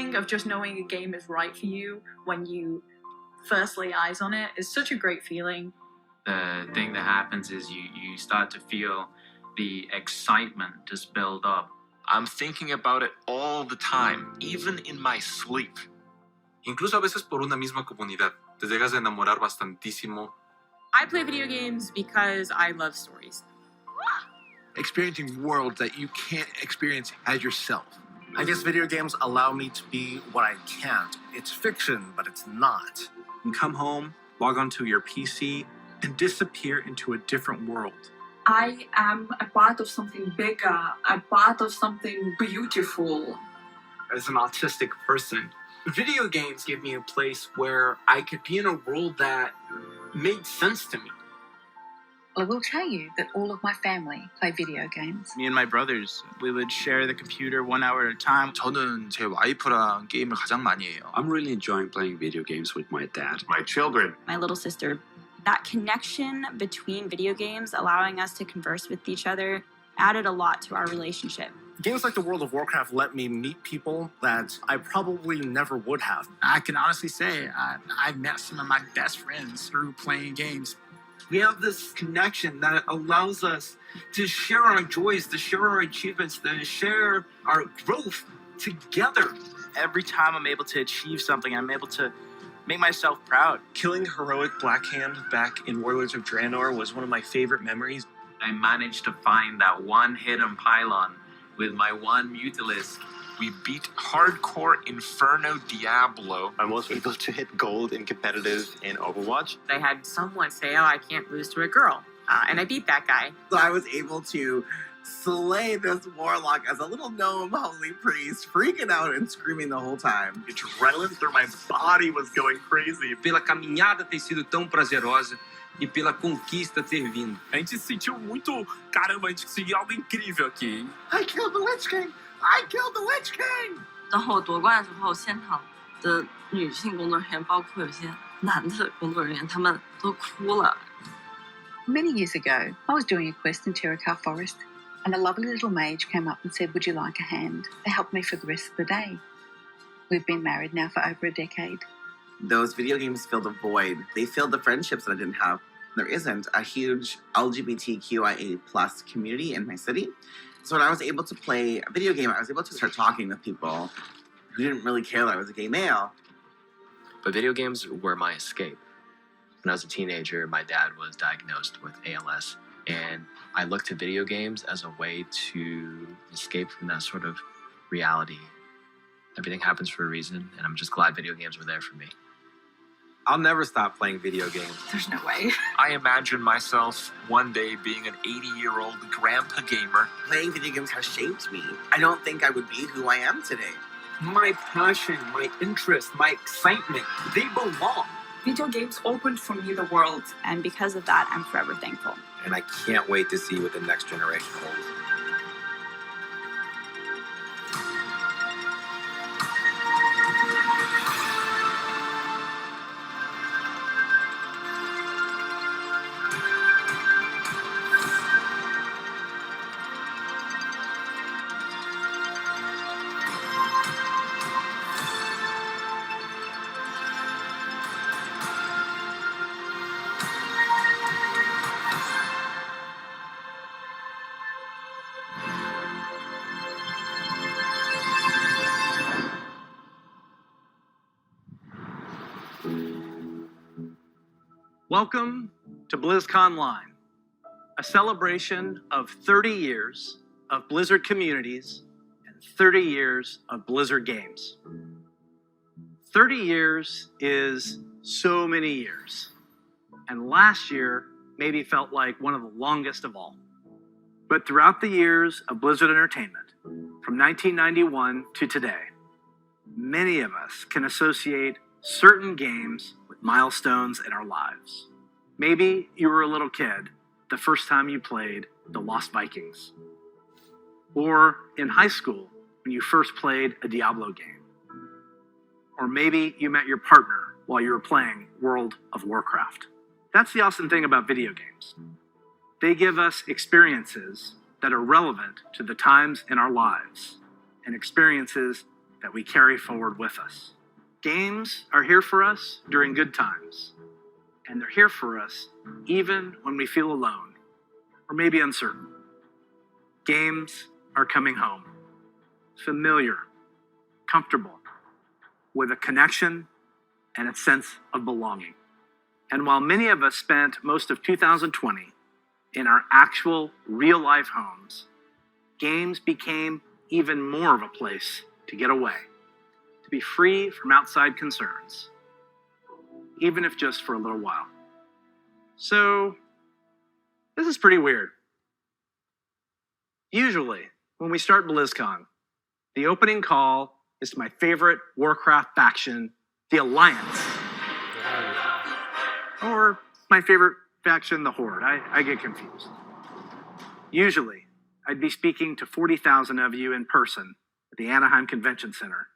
feeling of just knowing a game is right for you when you first lay eyes on it is such a great feeling. The thing that happens is you start to feel the excitement just build up. I'm thinking about it all the time, even in my sleep. Incluso a veces por una misma comunidad. Te llegas a enamorar bastantísimo. I play video games because I love stories. Experiencing worlds that you can't experience as yourself. I guess video games allow me to be what I can't. It's fiction, but it's not. You come home, log onto your PC, and disappear into a different world. I am a part of something bigger, a part of something beautiful. As an autistic person, video games give me a place where I could be in a world that made sense to me. I will tell you that all of my family play video games. Me and my brothers, we would share the computer 1 hour at a time. 저는 제 와이프랑 게임을 가장 많이 해요. I'm really enjoying playing video games with my dad. My children. My little sister. That connection between video games, allowing us to converse with each other, added a lot to our relationship. Games like the World of Warcraft let me meet people that I probably never would have. I can honestly say I've met some of my best friends through playing games. We have this connection that allows us to share our joys, to share our achievements, to share our growth together. Every time I'm able to achieve something, I'm able to make myself proud. Killing heroic Blackhand back in Warlords of Draenor was one of my favorite memories. I managed to find that one hidden pylon with my one Mutalisk. We beat hardcore Inferno Diablo. I was able to hit gold in competitive in Overwatch. I had someone say, oh, I can't lose to a girl. And I beat that guy. So I was able to slay this warlock as a little gnome holy priest, freaking out and screaming the whole time. Adrenaline through my body was going crazy. Pela caminhada ter sido tão prazerosa e pela conquista ter vindo. A gente se sentiu muito, caramba, a gente conseguiu algo incrível aqui, hein? I killed the Lich King! I killed the Lich King! 然后夺冠之后，现场的女性工作人员，包括有些男的工作人员，他们都哭了。Many years ago, I was doing a quest in Tirikar Forest, and a lovely little mage came up and said, "Would you like a hand?" They helped me for the rest of the day. We've been married now for over a decade. Those video games filled a void. They filled the friendships that I didn't have. There isn't a huge LGBTQIA+ community in my city. So when I was able to play a video game, I was able to start talking with people who didn't really care that I was a gay male. But video games were my escape. When I was a teenager, my dad was diagnosed with ALS, and I looked to video games as a way to escape from that sort of reality. Everything happens for a reason, and I'm just glad video games were there for me. I'll never stop playing video games. There's no way. I imagine myself one day being an 80-year-old grandpa gamer. Playing video games has shaped me. I don't think I would be who I am today. My passion, my interest, my excitement, they belong. Video games opened for me the world. And because of that, I'm forever thankful. And I can't wait to see what the next generation holds. Welcome to Blizzconline, a celebration of 30 years of Blizzard communities and 30 years of Blizzard games. 30 years is so many years, and last year maybe felt like one of the longest of all. But throughout the years of Blizzard Entertainment, from 1991 to today, many of us can associate certain games with milestones in our lives. Maybe you were a little kid the first time you played The Lost Vikings. Or in high school when you first played a Diablo game. Or maybe you met your partner while you were playing World of Warcraft. That's the awesome thing about video games. They give us experiences that are relevant to the times in our lives and experiences that we carry forward with us. Games are here for us during good times, and they're here for us even when we feel alone or maybe uncertain. Games are coming home, familiar, comfortable, with a connection and a sense of belonging. And while many of us spent most of 2020 in our actual real-life homes, games became even more of a place to get away, to be free from outside concerns, even if just for a little while. So, this is pretty weird. Usually, when we start BlizzCon, the opening call is to my favorite Warcraft faction, the Alliance. Or my favorite faction, the Horde. I get confused. Usually, I'd be speaking to 40,000 of you in person at the Anaheim Convention Center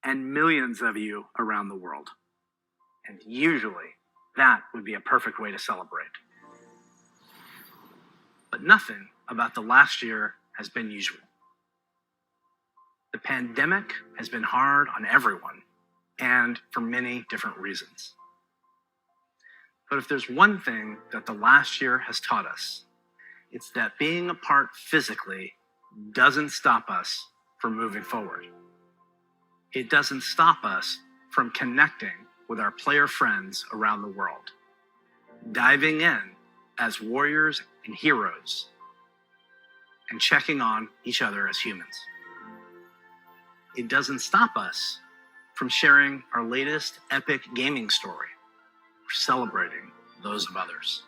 and millions of you around the world. And usually, that would be a perfect way to celebrate. But nothing about the last year has been usual. The pandemic has been hard on everyone, and for many different reasons. But if there's one thing that the last year has taught us, it's that being apart physically doesn't stop us from moving forward. It doesn't stop us from connecting with our player friends around the world, diving in as warriors and heroes, and checking on each other as humans. It doesn't stop us from sharing our latest epic gaming story or celebrating those of others.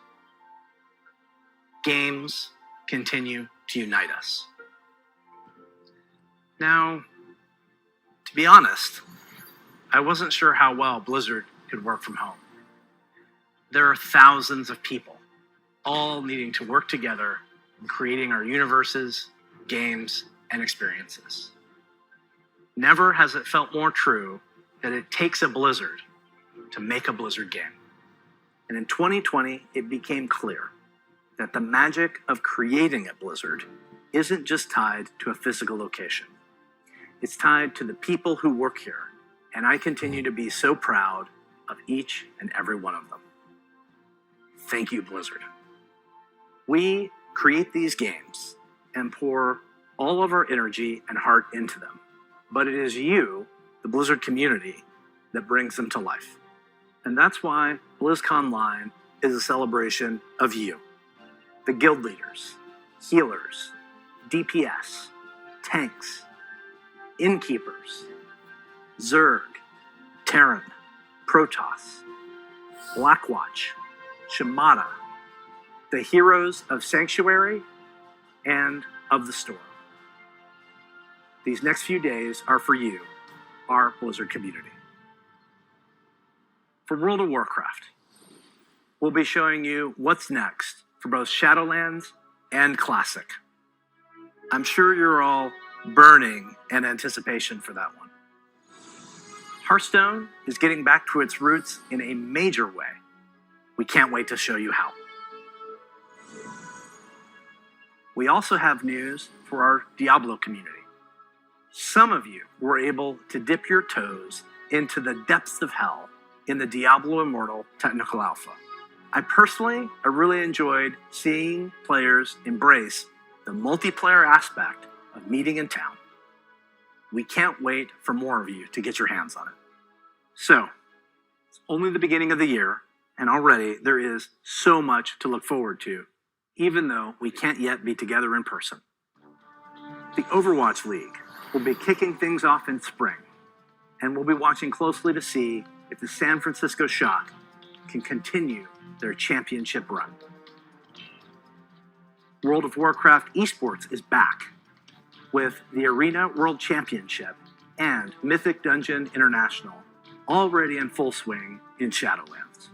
Games continue to unite us. Now, to be honest, I wasn't sure how well Blizzard could work from home. There are thousands of people, all needing to work together in creating our universes, games, and experiences. Never has it felt more true that it takes a Blizzard to make a Blizzard game. And in 2020, it became clear that the magic of creating a Blizzard isn't just tied to a physical location. It's tied to the people who work here, and I continue to be so proud of each and every one of them. Thank you, Blizzard. We create these games and pour all of our energy and heart into them, but it is you, the Blizzard community, that brings them to life. And that's why Blizzconline is a celebration of you, the guild leaders, healers, DPS, tanks, innkeepers, Zerg, Terran, Protoss, Blackwatch, Shimada, the heroes of Sanctuary and of the Storm. These next few days are for you, our Blizzard community. For World of Warcraft, we'll be showing you what's next for both Shadowlands and Classic. I'm sure you're all burning in anticipation for that one. Hearthstone is getting back to its roots in a major way. We can't wait to show you how. We also have news for our Diablo community. Some of you were able to dip your toes into the depths of hell in the Diablo Immortal Technical Alpha. I really enjoyed seeing players embrace the multiplayer aspect of meeting in town. We can't wait for more of you to get your hands on it. So, it's only the beginning of the year, and already there is so much to look forward to, even though we can't yet be together in person. The Overwatch League will be kicking things off in spring, and we'll be watching closely to see if the San Francisco Shock can continue their championship run. World of Warcraft esports is back with the Arena World Championship and Mythic Dungeon International already in full swing in Shadowlands.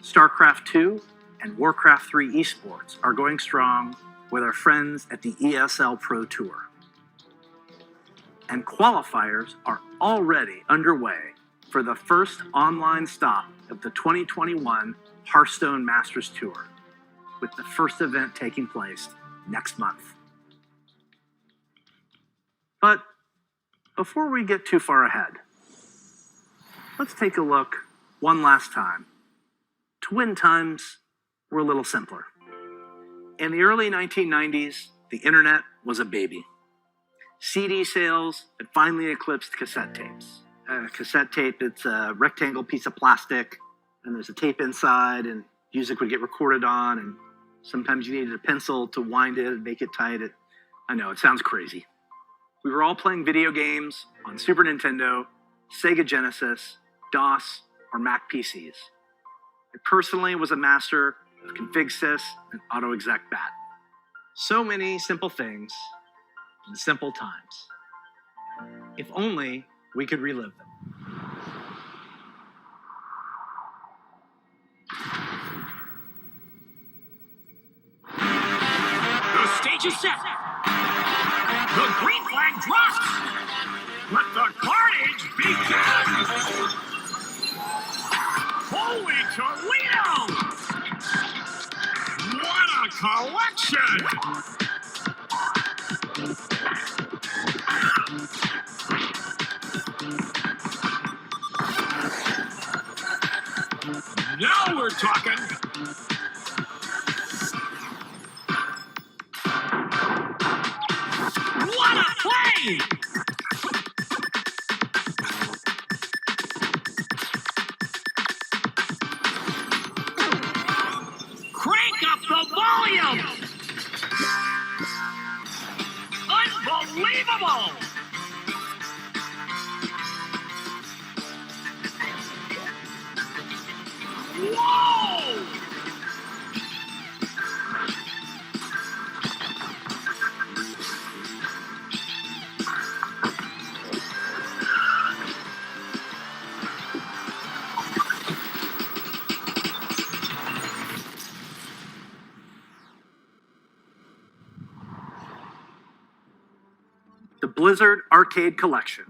StarCraft 2 and Warcraft 3 esports are going strong with our friends at the ESL Pro Tour. And qualifiers are already underway for the first online stop of the 2021 Hearthstone Masters Tour, with the first event taking place next month. But Before we get too far ahead, let's take a look one last time. Twin times were a little simpler. In the early 1990s, the internet was a baby. CD sales had finally eclipsed cassette tapes. A cassette tape, it's a rectangle piece of plastic, and there's a tape inside, and music would get recorded on, and sometimes you needed a pencil to wind it and make it tight. I know, it sounds crazy. We were all playing video games on Super Nintendo, Sega Genesis, DOS, or Mac PCs. I personally was a master of config sys and autoexec bat. So many simple things in simple times. If only we could relive them. The stage is set. The green flag drops. Let the carnage begin. Holy Toledo! What a collection! Now we're talking. What a play! Crank up the volume! Unbelievable! Whoa! The Blizzard Arcade Collection,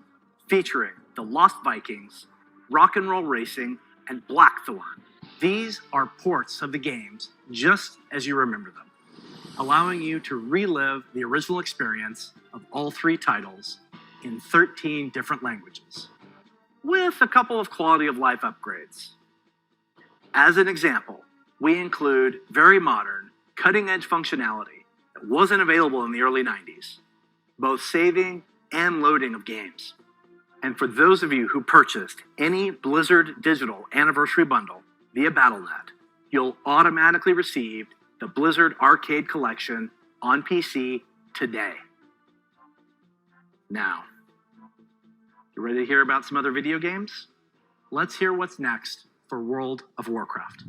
featuring The Lost Vikings, Rock and Roll Racing, and Blackthorn. These are ports of the games just as you remember them, allowing you to relive the original experience of all three titles in 13 different languages, with a couple of quality of life upgrades. As an example, we include very modern, cutting-edge functionality that wasn't available in the early 90s, both saving and loading of games. And for those of you who purchased any Blizzard Digital Anniversary Bundle via Battle.net, you'll automatically receive the Blizzard Arcade Collection on PC today. Now, you ready to hear about some other video games? Let's hear what's next for World of Warcraft.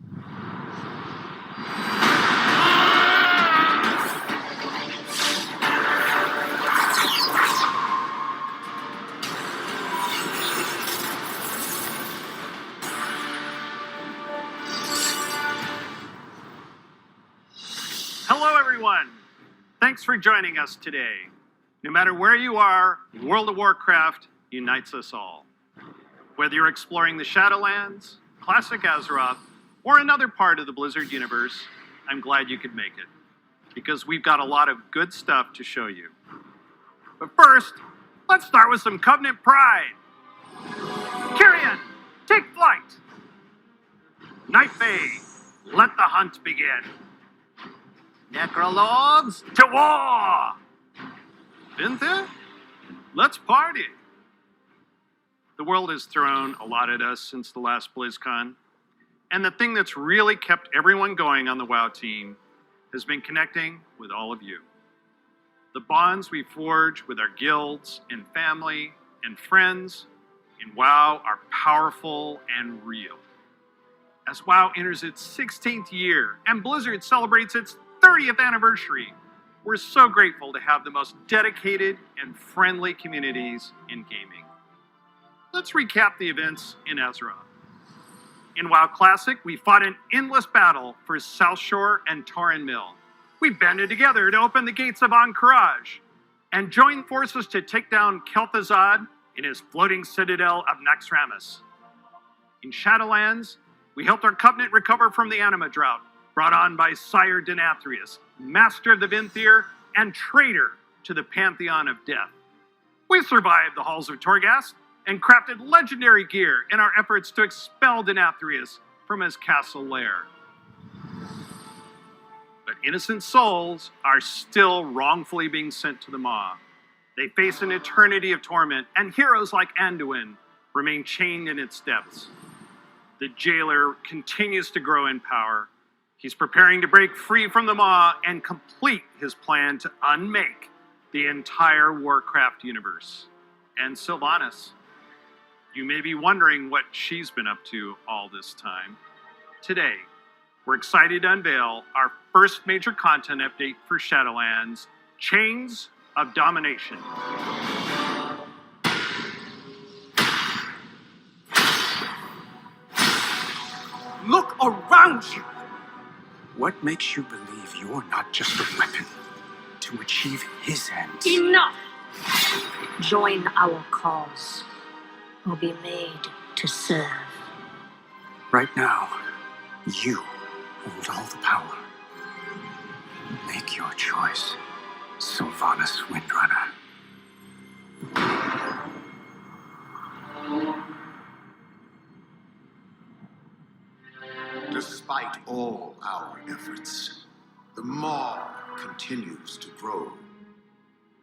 Hello, everyone. Thanks for joining us today. No matter where you are, World of Warcraft unites us all. Whether you're exploring the Shadowlands, Classic Azeroth, or another part of the Blizzard universe, I'm glad you could make it, because we've got a lot of good stuff to show you. But first, let's start with some Covenant pride. Kyrian, take flight. Night Fae, let the hunt begin. Necrolords, to war! Vinthir, let's party. The world has thrown a lot at us since the last BlizzCon, and the thing that's really kept everyone going on the WoW team has been connecting with all of you. The bonds we forge with our guilds and family and friends in WoW are powerful and real. As WoW enters its 16th year and Blizzard celebrates its 30th anniversary, we're so grateful to have the most dedicated and friendly communities in gaming. Let's recap the events in Azeroth. In WoW Classic, we fought an endless battle for South Shore and Tauren Mill. We banded together to open the gates of Ahn'Qiraj and joined forces to take down Kel'Thuzad in his floating citadel of Naxxramas. In Shadowlands, we helped our Covenant recover from the Anima drought, brought on by Sire Denathrius, master of the Vinthir and traitor to the Pantheon of Death. We survived the halls of Torghast and crafted legendary gear in our efforts to expel Denathrius from his castle lair. But innocent souls are still wrongfully being sent to the Maw. They face an eternity of torment, and heroes like Anduin remain chained in its depths. The jailer continues to grow in power. He's preparing to break free from the Maw and complete his plan to unmake the entire Warcraft universe. And Sylvanas, you may be wondering what she's been up to all this time. Today, we're excited to unveil our first major content update for Shadowlands, Chains of Domination. Look around you! What makes you believe you're not just a weapon to achieve his ends? Enough! Join our cause, or be made to serve. Right now, you hold all the power. Make your choice, Sylvanas Windrunner. Despite all our efforts, the Maw continues to grow.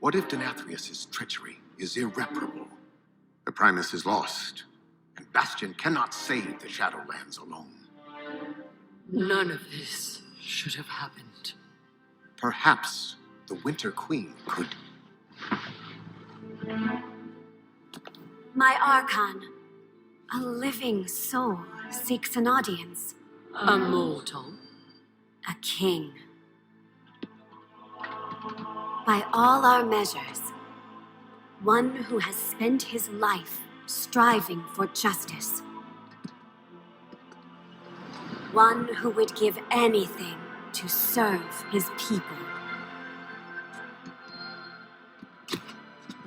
What if Denathrius' treachery is irreparable? The Primus is lost, and Bastion cannot save the Shadowlands alone. None of this should have happened. Perhaps the Winter Queen could. My Archon, a living soul, seeks an audience. A mortal? A king. By all our measures, one who has spent his life striving for justice. One who would give anything to serve his people.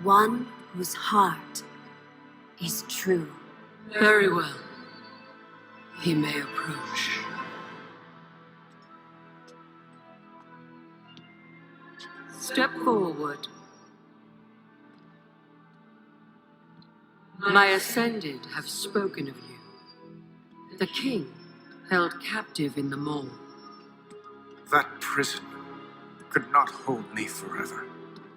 One whose heart is true. Very well. He may approach. Step forward. My Ascended have spoken of you. The king held captive in the Maw. That prison could not hold me forever.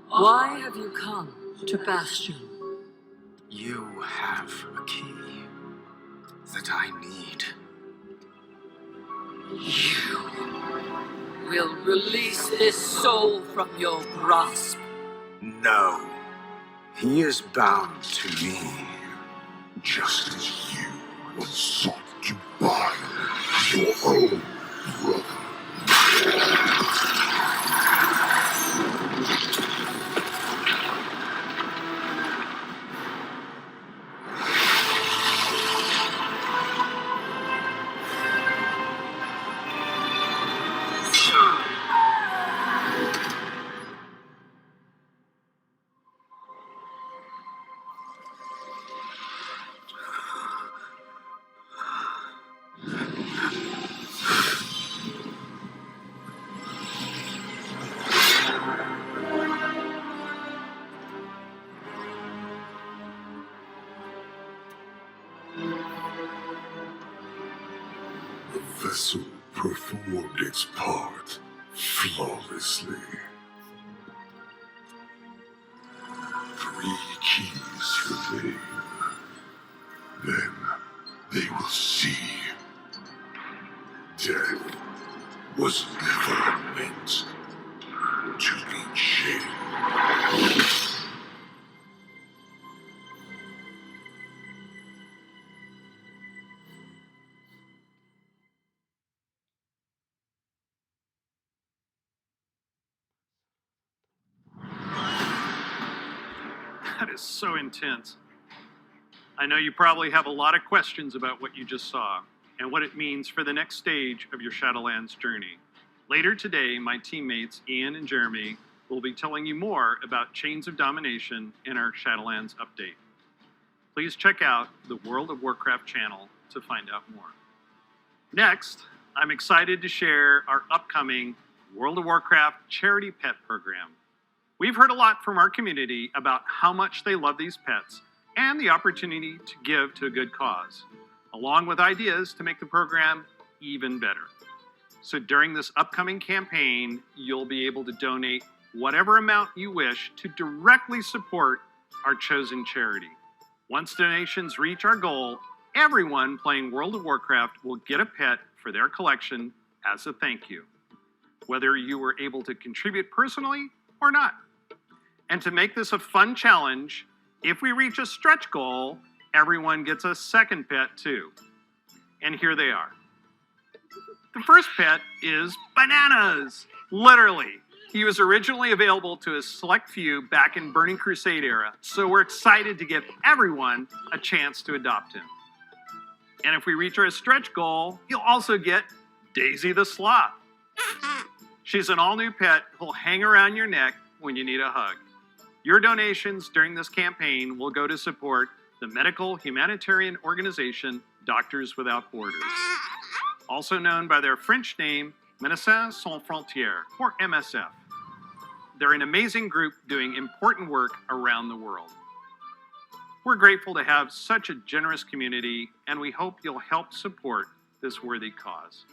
Why have you come to Bastion? You have a key that I need. You will release this soul from your grasp. No. He is bound to me, just as you were sought to bind your own brother. The vessel performed its part flawlessly. 3 keys remain. Then they will see. Death was never meant to be chained. That is so intense. I know you probably have a lot of questions about what you just saw and what it means for the next stage of your Shadowlands journey. Later today, my teammates Ian and Jeremy will be telling you more about Chains of Domination in our Shadowlands update. Please check out the World of Warcraft channel to find out more. Next, I'm excited to share our upcoming World of Warcraft charity pet program. We've heard a lot from our community about how much they love these pets and the opportunity to give to a good cause, along with ideas to make the program even better. So during this upcoming campaign, you'll be able to donate whatever amount you wish to directly support our chosen charity. Once donations reach our goal, everyone playing World of Warcraft will get a pet for their collection as a thank you, whether you were able to contribute personally or not. And to make this a fun challenge, if we reach a stretch goal, everyone gets a second pet too. And here they are. The first pet is Bananas. Literally. He was originally available to a select few back in Burning Crusade era, so we're excited to give everyone a chance to adopt him. And if we reach our stretch goal, you'll also get Daisy the Sloth. She's an all-new pet who'll hang around your neck when you need a hug. Your donations during this campaign will go to support the medical humanitarian organization Doctors Without Borders, also known by their French name, Médecins Sans Frontières, or MSF. They're an amazing group doing important work around the world. We're grateful to have such a generous community, and we hope you'll help support this worthy cause.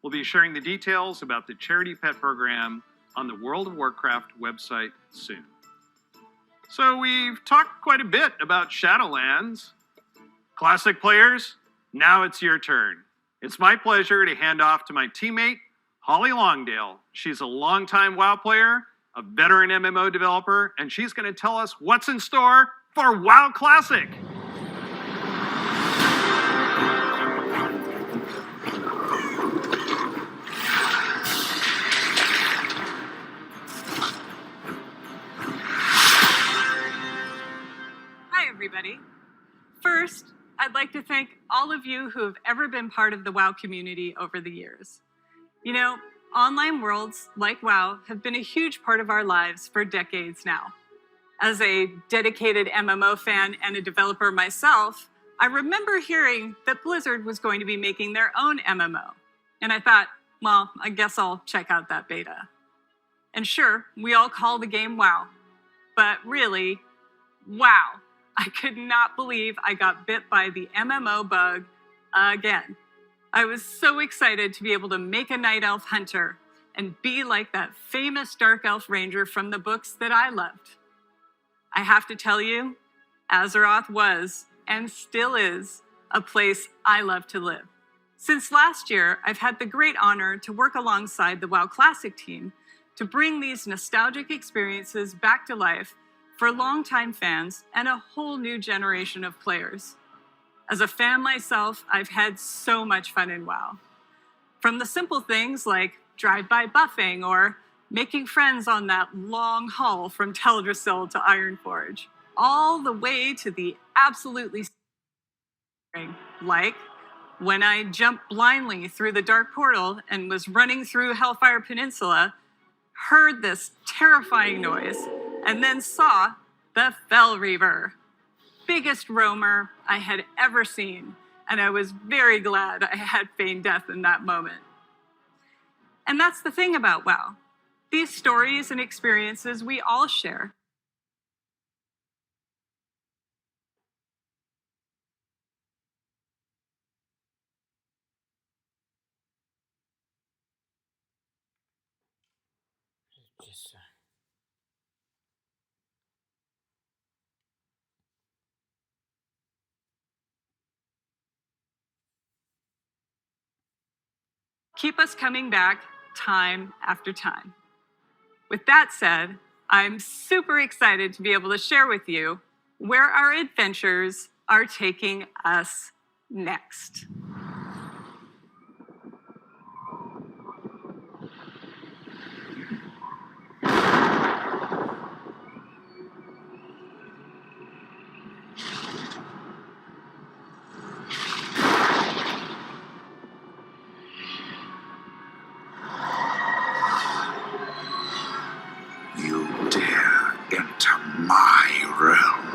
We'll be sharing the details about the Charity Pet Program on the World of Warcraft website soon. So we've talked quite a bit about Shadowlands. Classic players, now it's your turn. It's my pleasure to hand off to my teammate, Holly Longdale. She's a longtime WoW player, a veteran MMO developer, and she's going to tell us what's in store for WoW Classic. Hi, everybody. First, I'd like to thank all of you who have ever been part of the WoW community over the years. You know, online worlds like WoW have been a huge part of our lives for decades now. As a dedicated MMO fan and a developer myself, I remember hearing that Blizzard was going to be making their own MMO. And I thought, well, I guess I'll check out that beta. And sure, we all call the game WoW. But really, wow. I could not believe I got bit by the MMO bug again. I was so excited to be able to make a night elf hunter and be like that famous dark elf ranger from the books that I loved. I have to tell you, Azeroth was, and still is, a place I love to live. Since last year, I've had the great honor to work alongside the WoW Classic team to bring these nostalgic experiences back to life for longtime fans and a whole new generation of players. As a fan myself, I've had so much fun in WoW. From the simple things like drive-by buffing or making friends on that long haul from Teldrassil to Ironforge, all the way to the absolutely like when I jumped blindly through the dark portal and was running through Hellfire Peninsula, heard this terrifying noise, and then saw the Fell Reaver. Biggest roamer I had ever seen, and I was very glad I had feigned death in that moment. And that's the thing about WoW. These stories and experiences we all share. Keep us coming back time after time. With that said, I'm super excited to be able to share with you where our adventures are taking us next. You dare enter my realm.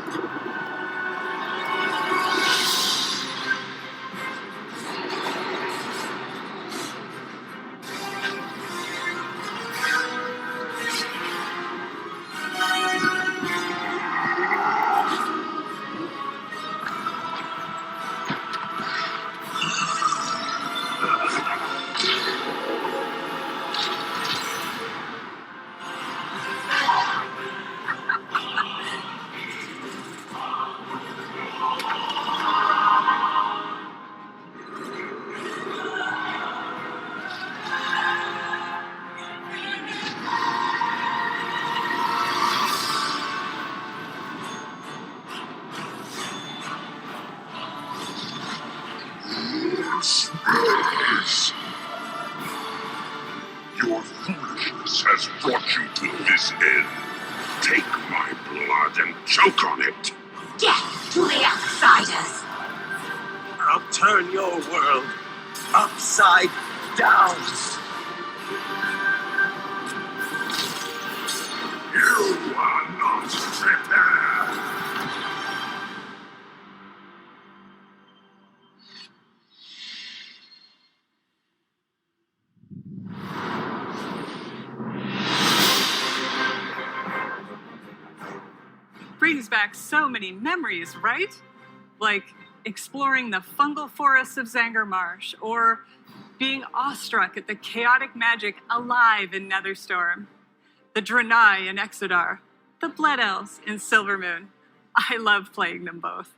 the smell is. Your foolishness has brought you to this end. Take my blood and choke on it. Death to the outsiders! I'll turn your world upside down. You are not prepared. Brings back so many memories, right? Like exploring the fungal forests of Zanger Marsh, or being awestruck at the chaotic magic alive in Netherstorm, the Draenei in Exodar, the Blood Elves in Silvermoon. I love playing them both.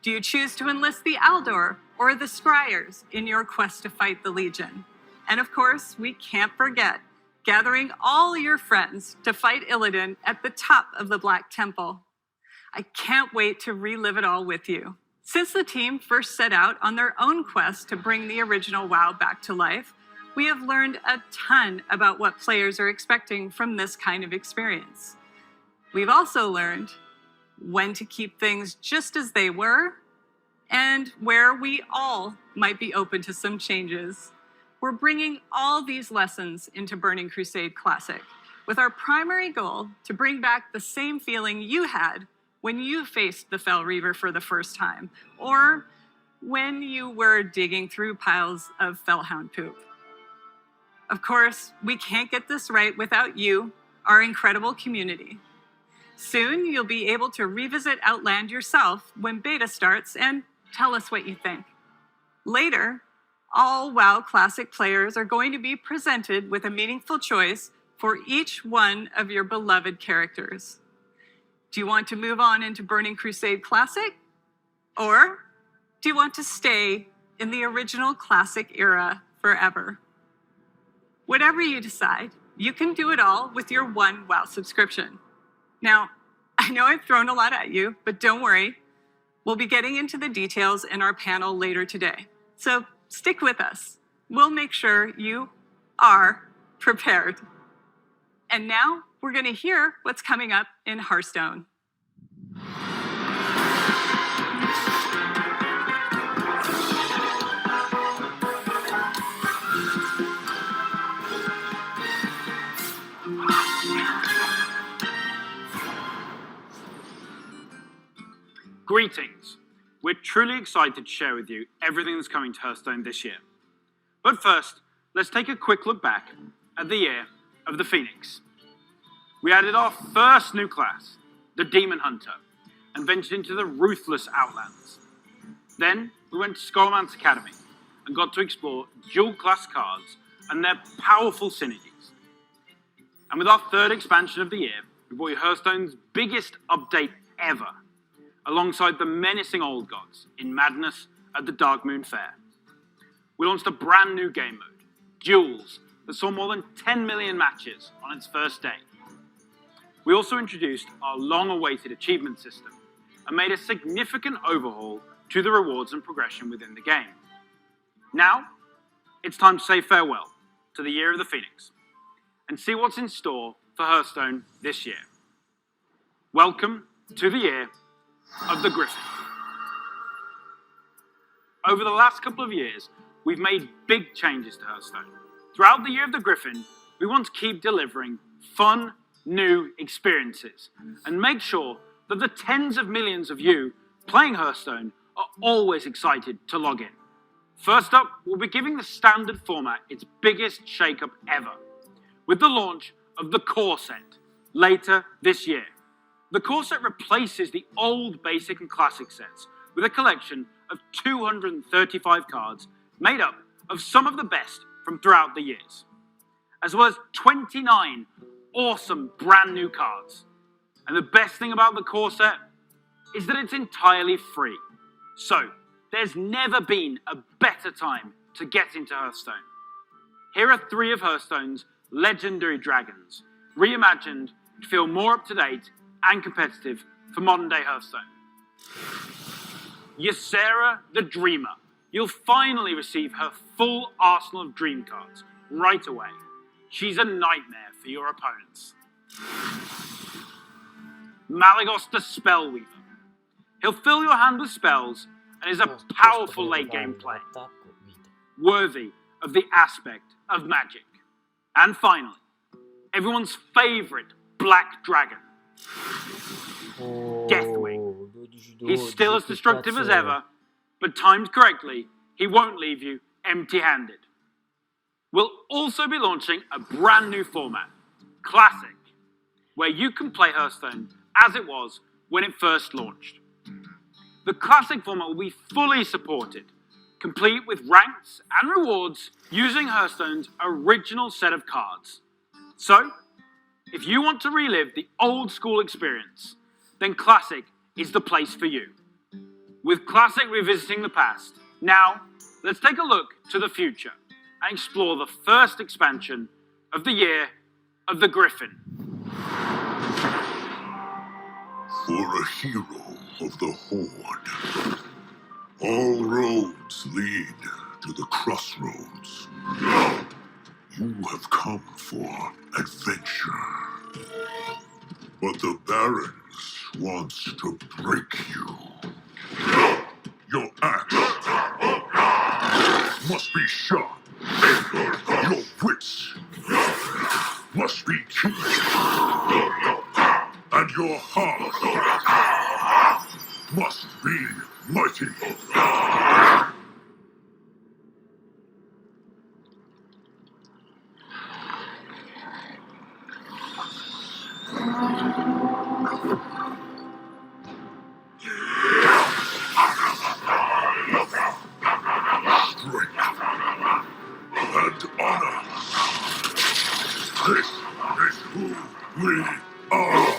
Do you choose to enlist the Aldor or the Scryers in your quest to fight the Legion? And of course, we can't forget gathering all your friends to fight Illidan at the top of the Black Temple. I can't wait to relive it all with you. Since the team first set out on their own quest to bring the original WoW back to life, we have learned a ton about what players are expecting from this kind of experience. We've also learned when to keep things just as they were and where we all might be open to some changes. We're bringing all these lessons into Burning Crusade Classic, with our primary goal to bring back the same feeling you had when you faced the Fel Reaver for the first time, or when you were digging through piles of Felhound poop. Of course, we can't get this right without you, our incredible community. Soon, you'll be able to revisit Outland yourself when beta starts and tell us what you think. Later, all WoW Classic players are going to be presented with a meaningful choice for each one of your beloved characters. Do you want to move on into Burning Crusade Classic? Or do you want to stay in the original Classic era forever? Whatever you decide, you can do it all with your one WoW subscription. Now, I know I've thrown a lot at you, but don't worry. We'll be getting into the details in our panel later today. So stick with us. We'll make sure you are prepared. And now we're going to hear what's coming up in Hearthstone. Greetings. We're truly excited to share with you everything that's coming to Hearthstone this year. But first, let's take a quick look back at the year of the Phoenix. We added our first new class, the Demon Hunter, and ventured into the ruthless Outlands. Then we went to Skullman's Academy and got to explore dual class cards and their powerful synergies. And with our third expansion of the year, we brought you Hearthstone's biggest update ever, alongside the menacing Old Gods in Madness at the Darkmoon Fair. We launched a brand new game mode, Duels, that saw more than 10 million matches on its first day. We also introduced our long-awaited achievement system and made a significant overhaul to the rewards and progression within the game. Now, it's time to say farewell to the Year of the Phoenix and see what's in store for Hearthstone this year. Welcome to the Year of the Griffin. Over the last couple of years, we've made big changes to Hearthstone. Throughout the Year of the Griffin, we want to keep delivering fun, new experiences and make sure that the tens of millions of you playing Hearthstone are always excited to log in. First up, we'll be giving the standard format its biggest shake-up ever, with the launch of the Core Set later this year. The Core Set replaces the old Basic and Classic sets with a collection of 235 cards made up of some of the best from throughout the years, as well as 29 awesome brand new cards. And the best thing about the Core Set is that it's entirely free. So, there's never been a better time to get into Hearthstone. Here are 3 of Hearthstone's legendary dragons, reimagined to feel more up-to-date and competitive for modern-day Hearthstone. Ysera the Dreamer. you'll finally receive her full arsenal of dream cards right away. She's a nightmare for your opponents. Malygos the Spellweaver. He'll fill your hand with spells and is a powerful late game play, worthy of the aspect of magic. And finally, everyone's favorite Black Dragon, Deathwing. He's still as destructive as ever, but timed correctly, he won't leave you empty-handed. We'll also be launching a brand new format, Classic, where you can play Hearthstone as it was when it first launched. The Classic format will be fully supported, complete with ranks and rewards using Hearthstone's original set of cards. So, if you want to relive the old school experience, then Classic is the place for you. With Classic revisiting the past, now let's take a look to the future and explore the first expansion of the Year of the Griffin. For a hero of the Horde, all roads lead to the crossroads. You have come for adventure, but the Barons wants to break you. Your axe must be sharp. Your wits must be keen. And your heart must be mighty. Strength and honor. This is who we are.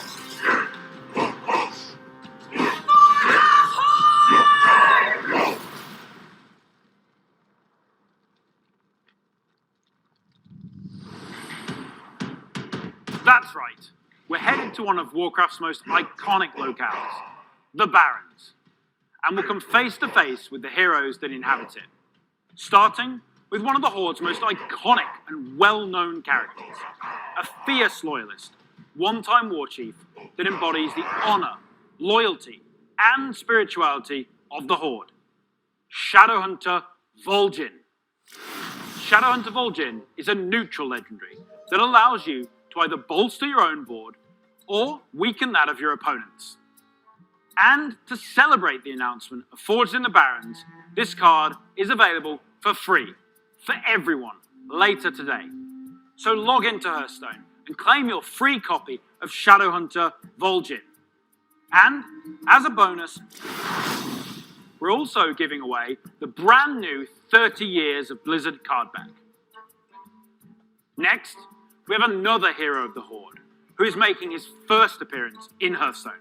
That's right, we're headed to one of Warcraft's most iconic locales, the Barrens, and we'll come face to face with the heroes that inhabit it, starting with one of the Horde's most iconic and well-known characters, a fierce loyalist, one-time war chief that embodies the honor, loyalty, and spirituality of the Horde, Shadowhunter Vol'jin. Shadowhunter Vol'jin is a neutral legendary that allows you to either bolster your own board or weaken that of your opponents. And to celebrate the announcement of Forged in the Barrens, this card is available for free for everyone later today. So log into Hearthstone and claim your free copy of Shadowhunter Vol'jin. And as a bonus, we're also giving away the brand new 30 Years of Blizzard card back. Next, we have another hero of the Horde, who is making his first appearance in Hearthstone.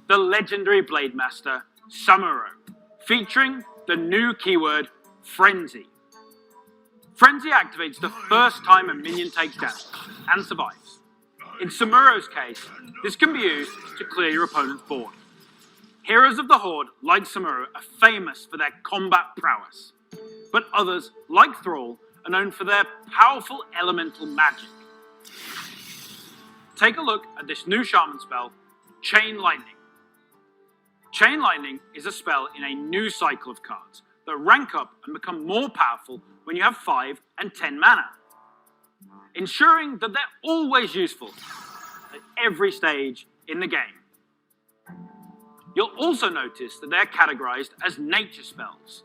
The legendary Blade Master, Samuro, featuring the new keyword, Frenzy. Frenzy activates the first time a minion takes damage, and survives. In Samuro's case, this can be used to clear your opponent's board. Heroes of the Horde, like Samuro, are famous for their combat prowess, but others, like Thrall, are known for their powerful elemental magic. Take a look at this new shaman spell, Chain Lightning. Chain Lightning is a spell in a new cycle of cards that rank up and become more powerful when you have 5 and 10 mana, ensuring that they're always useful at every stage in the game. You'll also notice that they're categorized as nature spells.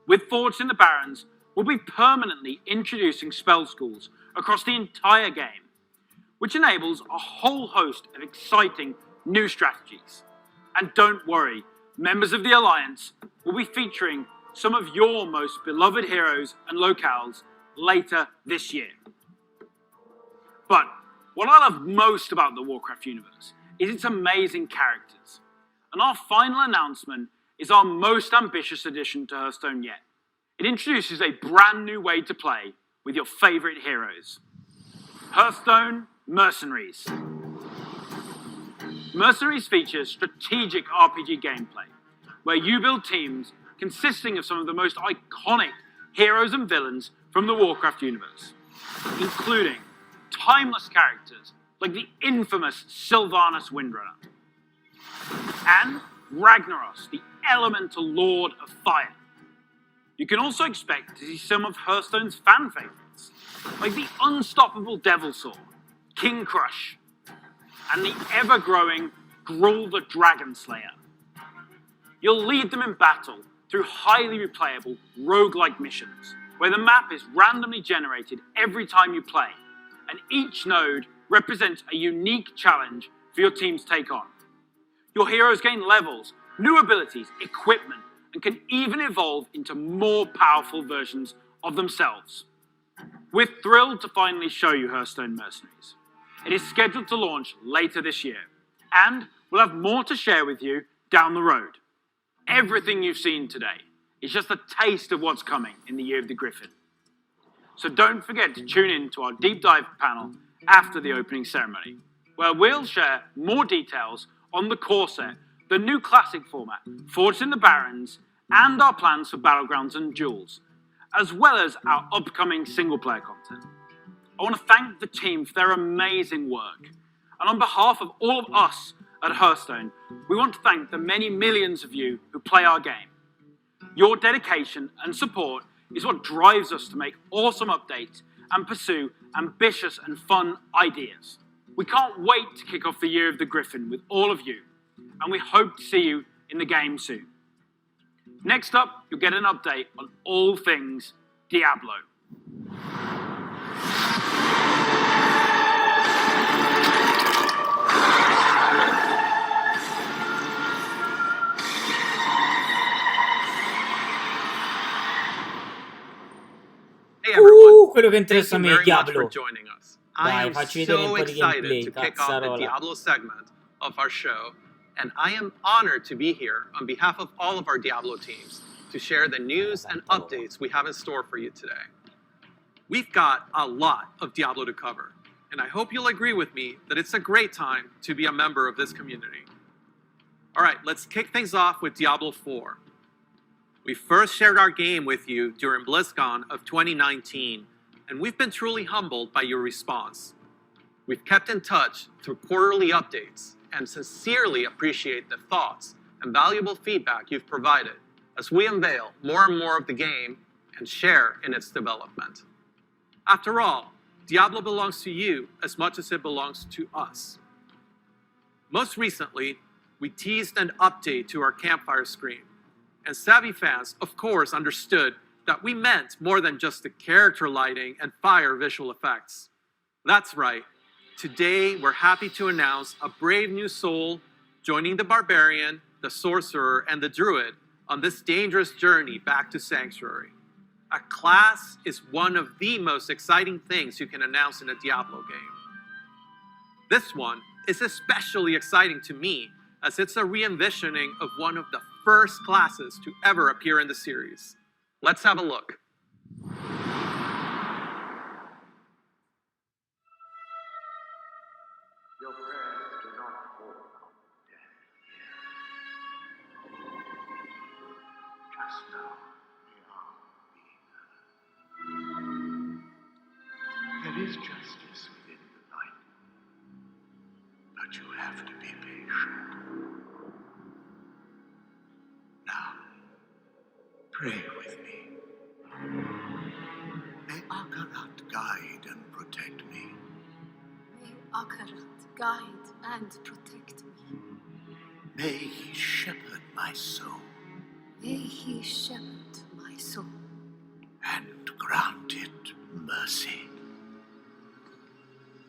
With Forged in the Barrens, we'll be permanently introducing spell schools across the entire game, which enables a whole host of exciting new strategies. And don't worry, members of the Alliance will be featuring some of your most beloved heroes and locales later this year. But what I love most about the Warcraft universe is its amazing characters. And our final announcement is our most ambitious addition to Hearthstone yet. It introduces a brand new way to play with your favorite heroes. Hearthstone Mercenaries. Mercenaries features strategic RPG gameplay, where you build teams consisting of some of the most iconic heroes and villains from the Warcraft universe, including timeless characters like the infamous Sylvanas Windrunner, and Ragnaros, the elemental lord of fire. You can also expect to see some of Hearthstone's fan favorites, like the unstoppable Devilsaur, King Crush, and the ever-growing Gruul the Dragon Slayer. You'll lead them in battle through highly replayable roguelike missions, where the map is randomly generated every time you play, and each node represents a unique challenge for your team to take on. Your heroes gain levels, new abilities, equipment, and can even evolve into more powerful versions of themselves. We're thrilled to finally show you Hearthstone Mercenaries. It is scheduled to launch later this year, and we'll have more to share with you down the road. Everything you've seen today is just a taste of what's coming in the Year of the Griffin. So don't forget to tune in to our deep dive panel after the opening ceremony, where we'll share more details on the core set, the new classic format, Forged in the Barrens, and our plans for Battlegrounds and Duels, as well as our upcoming single-player content. I want to thank the team for their amazing work. And on behalf of all of us at Hearthstone, we want to thank the many millions of you who play our game. Your dedication and support is what drives us to make awesome updates and pursue ambitious and fun ideas. We can't wait to kick off the Year of the Griffin with all of you, and we hope to see you in the game soon. Next up, you'll get an update on all things Diablo. Hey everyone, quello che interessa a thank me you è very much for Diablo. joining us. I Dai, am facci vedere un so po' di excited gameplay, to kick off the cazzarola. Diablo segment of our show, and I am honored to be here on behalf of all of our Diablo teams to share the news and updates we have in store for you today. We've got a lot of Diablo to cover, and I hope you'll agree with me that it's a great time to be a member of this community. All right, let's kick things off with Diablo 4. We first shared our game with you during BlizzCon of 2019, and we've been truly humbled by your response. We've kept in touch through quarterly updates and sincerely appreciate the thoughts and valuable feedback you've provided as we unveil more and more of the game and share in its development. After all, Diablo belongs to you as much as it belongs to us. Most recently, we teased an update to our campfire screen, and savvy fans, of course, understood that we meant more than just the character lighting and fire visual effects. That's right. Today, we're happy to announce a brave new soul joining the barbarian, the sorcerer, and the druid on this dangerous journey back to Sanctuary. A class is one of the most exciting things you can announce in a Diablo game. This one is especially exciting to me, as it's a re-envisioning of one of the first classes to ever appear in the series. Let's have a look. Your prayers do not fall on deaf ears. Just know they are being heard. There is justice within the light, but you have to be patient. Now, pray with me. May Akarat guide and protect me. May Akarat guide and protect me. May he shepherd my soul May he shepherd my soul and grant it mercy.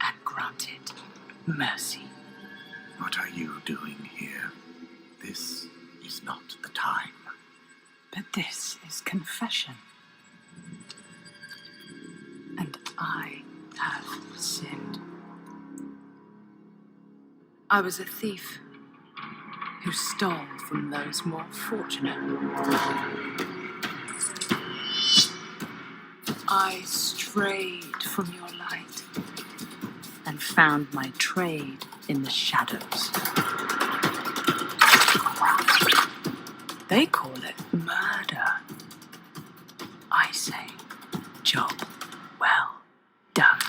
And grant it mercy. What are you doing here? This is not the time. But this is confession. And I have sinned. I was a thief who stole from those more fortunate. I strayed from your light and found my trade in the shadows. They call it murder. I say, job well done.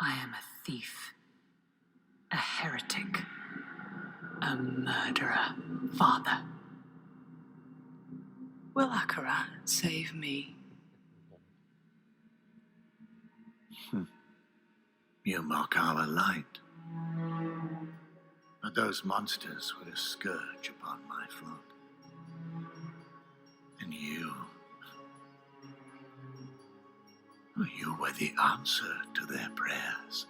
I am a thief, a heretic, a murderer, Father. Will Akara save me? You mock our light. But those monsters were a scourge upon my flock. And you were the answer to their prayers.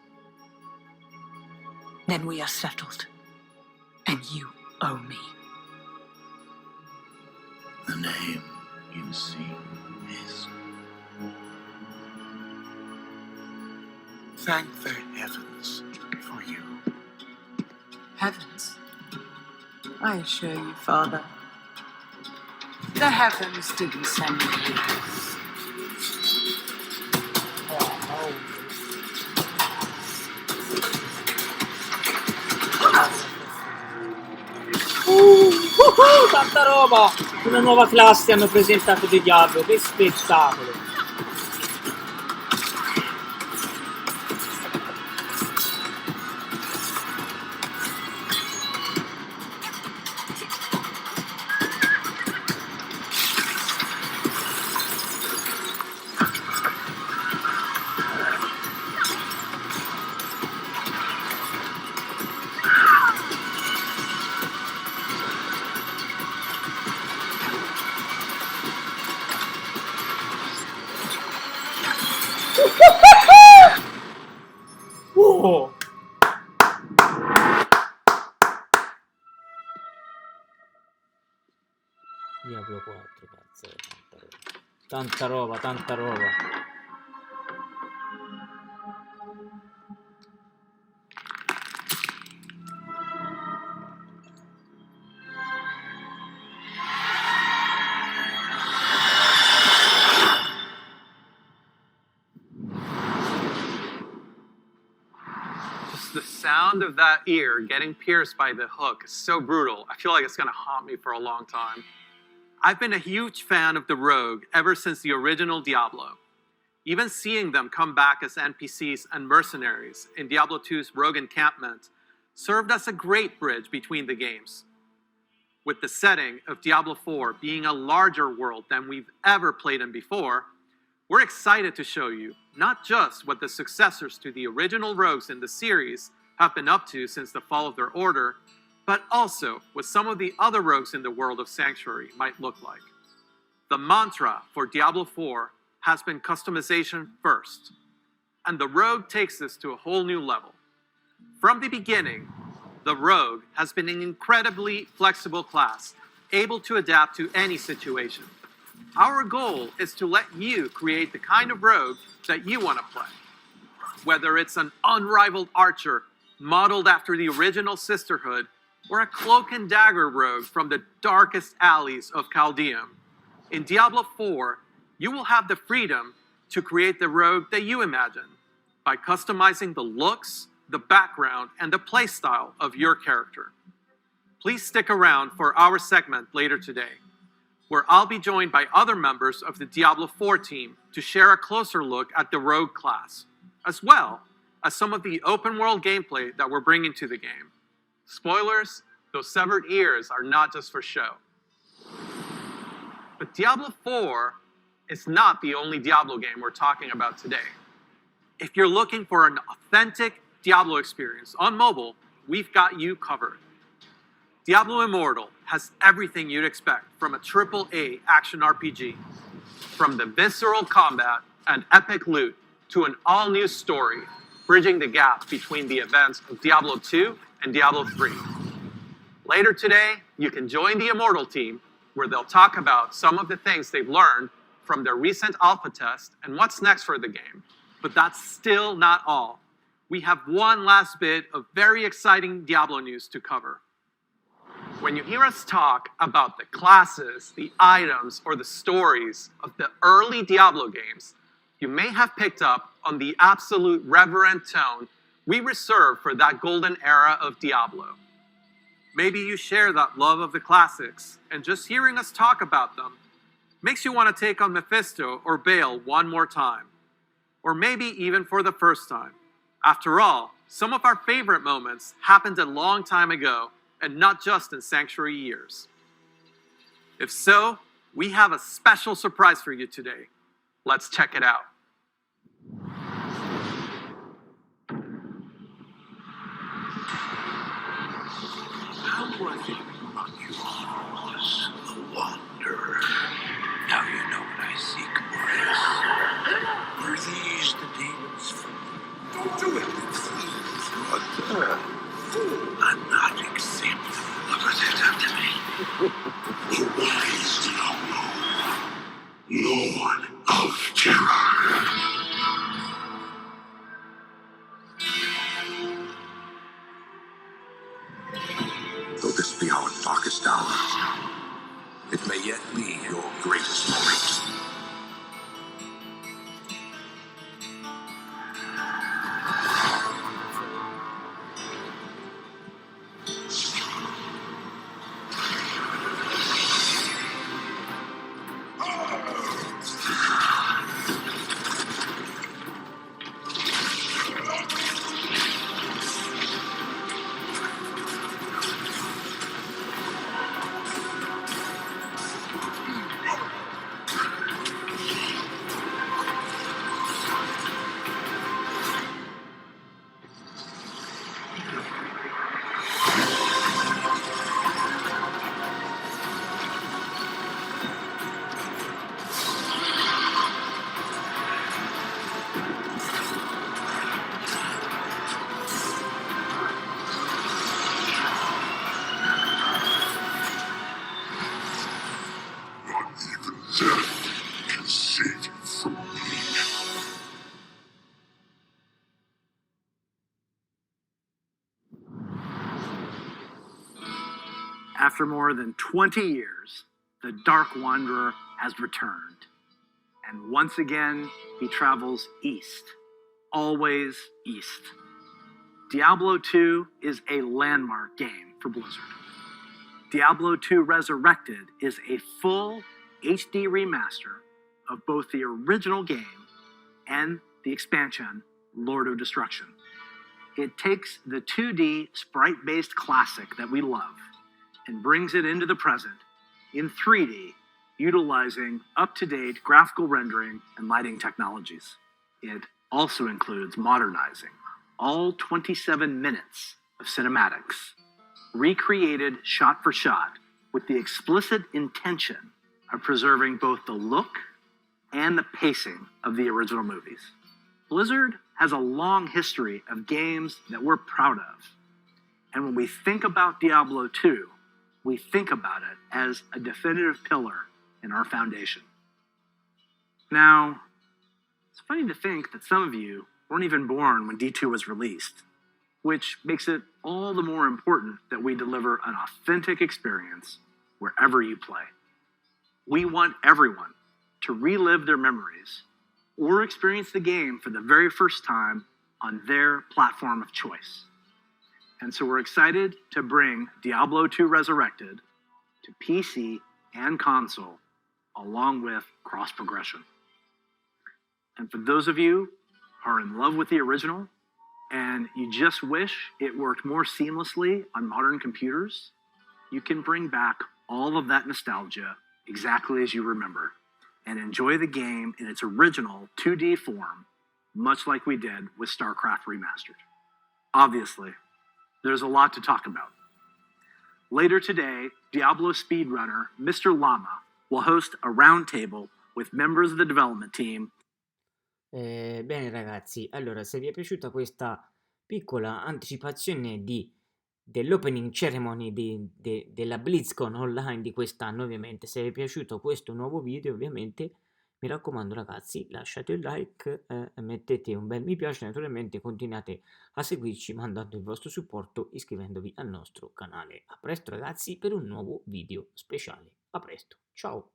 Then we are settled. And you owe me. The name you see is. Thank the heavens for you. Heavens? I assure you, Father, the heavens didn't send me. Tanta roba! Una nuova classe hanno presentato di Diablo, che spettacolo! Oh. Diablo 4, cazzo, tanta roba, tanta roba. The sound of that ear getting pierced by the hook is so brutal. I feel like it's going to haunt me for a long time. I've been a huge fan of the Rogue ever since the original Diablo. Even seeing them come back as NPCs and mercenaries in Diablo 2's Rogue Encampment served as a great bridge between the games. With the setting of Diablo 4 being a larger world than we've ever played in before, we're excited to show you not just what the successors to the original rogues in the series have been up to since the fall of their order, but also what some of the other rogues in the world of Sanctuary might look like. The mantra for Diablo 4 has been customization first, and the rogue takes this to a whole new level. From the beginning, the rogue has been an incredibly flexible class, able to adapt to any situation. Our goal is to let you create the kind of rogue that you want to play. Whether it's an unrivaled archer modeled after the original Sisterhood, or a cloak and dagger rogue from the darkest alleys of Chaldeum, in Diablo 4, you will have the freedom to create the rogue that you imagine by customizing the looks, the background, and the playstyle of your character. Please stick around for our segment later today, where I'll be joined by other members of the Diablo 4 team to share a closer look at the rogue class, as well as some of the open world gameplay that we're bringing to the game. Spoilers, those severed ears are not just for show. But Diablo 4 is not the only Diablo game we're talking about today. If you're looking for an authentic Diablo experience on mobile, we've got you covered. Diablo Immortal has everything you'd expect from a AAA action RPG. From the visceral combat and epic loot to an all-new story, bridging the gap between the events of Diablo 2 and Diablo 3. Later today, you can join the Immortal team, where they'll talk about some of the things they've learned from their recent alpha test and what's next for the game. But that's still not all. We have one last bit of very exciting Diablo news to cover. When you hear us talk about the classes, the items, or the stories of the early Diablo games, you may have picked up on the absolute reverent tone we reserve for that golden era of Diablo. Maybe you share that love of the classics, and just hearing us talk about them makes you want to take on Mephisto or Baal one more time. Or maybe even for the first time. After all, some of our favorite moments happened a long time ago, and not just in Sanctuary years. If so, we have a special surprise for you today. Let's check it out. How was it among you was the wanderer? Now you know what I seek, Boreas. Were these the demons from? Don't do it, please, mother. I'm not exempt. Look what they've done to me. The wise Diablo, Lord of Terror. Though this be our darkest hour, it may yet be your greatest moment. After more than 20 years, the Dark Wanderer has returned. And once again, he travels east. Always east. Diablo 2 is a landmark game for Blizzard. Diablo 2 Resurrected is a full HD remaster of both the original game and the expansion, Lord of Destruction. It takes the 2D sprite-based classic that we love and brings it into the present in 3D, utilizing up-to-date graphical rendering and lighting technologies. It also includes modernizing all 27 minutes of cinematics, recreated shot for shot with the explicit intention of preserving both the look and the pacing of the original movies. Blizzard has a long history of games that we're proud of. And when we think about Diablo 2, we think about it as a definitive pillar in our foundation. Now, it's funny to think that some of you weren't even born when D2 was released, which makes it all the more important that we deliver an authentic experience wherever you play. We want everyone to relive their memories or experience the game for the very first time on their platform of choice. And so we're excited to bring Diablo 2 Resurrected to PC and console, along with cross-progression. And for those of you who are in love with the original, and you just wish it worked more seamlessly on modern computers, you can bring back all of that nostalgia exactly as you remember, and enjoy the game in its original 2D form, much like we did with StarCraft Remastered. Obviously, there's a lot to talk about. Later today, Diablo speedrunner Mr. Llama will host a roundtable with members of the development team. Bene ragazzi, allora se vi è piaciuta questa piccola anticipazione dell'opening ceremony della BlizzCon online di quest'anno, ovviamente se vi è piaciuto questo nuovo video, ovviamente Mi raccomando ragazzi, lasciate un like, mettete un bel mi piace, naturalmente continuate a seguirci mandando il vostro supporto iscrivendovi al nostro canale. A presto ragazzi per un nuovo video speciale. A presto, ciao!